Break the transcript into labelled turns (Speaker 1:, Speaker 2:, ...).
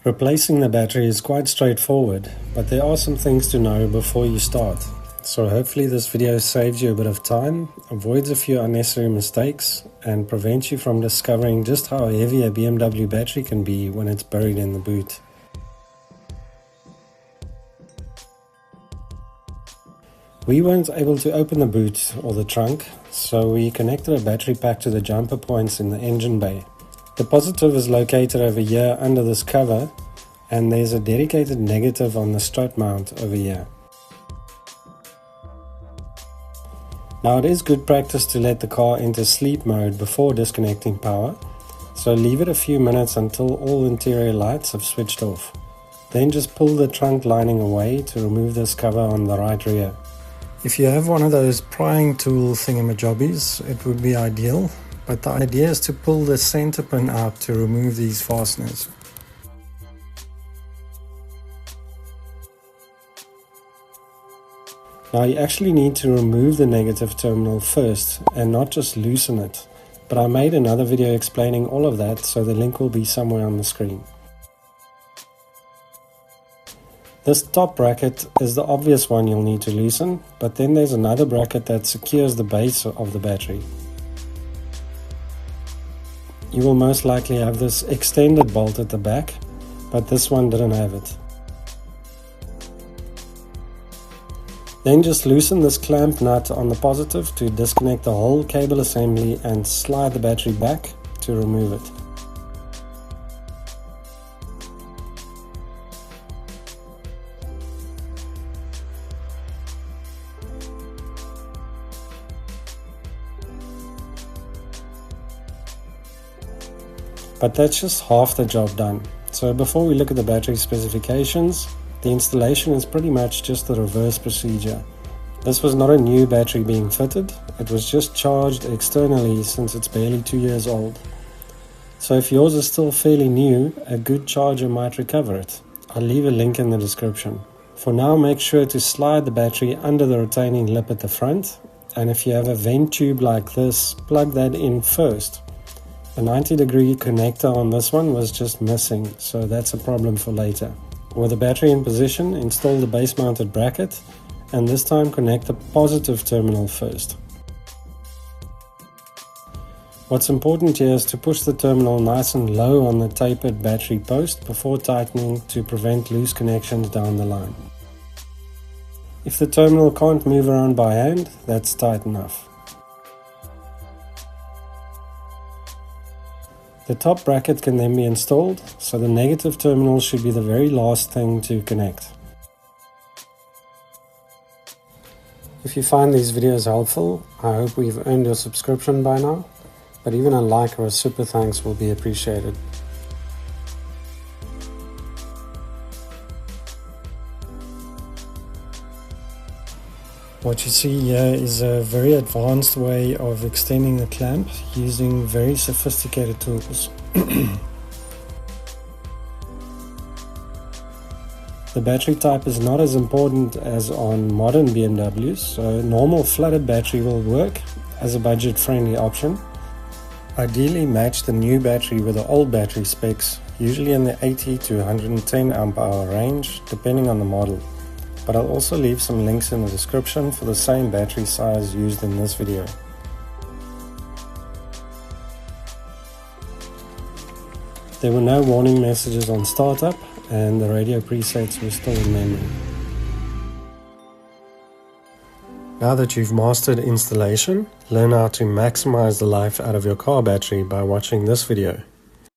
Speaker 1: Replacing the battery is quite straightforward, but there are some things to know before you start. So hopefully this video saves you a bit of time, avoids a few unnecessary mistakes, and prevents you from discovering just how heavy a BMW battery can be when it's buried in the boot. We weren't able to open the boot or the trunk, so we connected a battery pack to the jumper points in the engine bay. The positive is located over here under this cover, and there's a dedicated negative on the strut mount over here. Now it is good practice to let the car into sleep mode before disconnecting power, so leave it a few minutes until all interior lights have switched off. Then just pull the trunk lining away to remove this cover on the right rear. If you have one of those prying tool thingamajobbies, it would be ideal, but the idea is to pull the center pin out to remove these fasteners. Now you actually need to remove the negative terminal first and not just loosen it, but I made another video explaining all of that, so the link will be somewhere on the screen. This top bracket is the obvious one you'll need to loosen, but then there's another bracket that secures the base of the battery. You will most likely have this extended bolt at the back, but this one didn't have it. Then just loosen this clamp nut on the positive to disconnect the whole cable assembly and slide the battery back to remove it. But that's just half the job done. So before we look at the battery specifications, the installation is pretty much just the reverse procedure. This was not a new battery being fitted, it was just charged externally since it's barely 2 years old. So if yours is still fairly new, a good charger might recover it. I'll leave a link in the description. For now, make sure to slide the battery under the retaining lip at the front, and if you have a vent tube like this, plug that in first. The 90-degree connector on this one was just missing, so that's a problem for later. With the battery in position, install the base-mounted bracket, and this time connect the positive terminal first. What's important here is to push the terminal nice and low on the tapered battery post before tightening to prevent loose connections down the line. If the terminal can't move around by hand, that's tight enough. The top bracket can then be installed, so the negative terminal should be the very last thing to connect. If you find these videos helpful, I hope we've earned your subscription by now, but even a like or a super thanks will be appreciated. What you see here is a very advanced way of extending the clamp using very sophisticated tools. The battery type is not as important as on modern BMWs, so normal flooded battery will work as a budget-friendly option. Ideally match the new battery with the old battery specs, usually in the 80 to 110 amp hour range, depending on the model. But I'll also leave some links in the description for the same battery size used in this video. There were no warning messages on startup, and the radio presets were still in memory. Now that you've mastered installation, learn how to maximize the life out of your car battery by watching this video.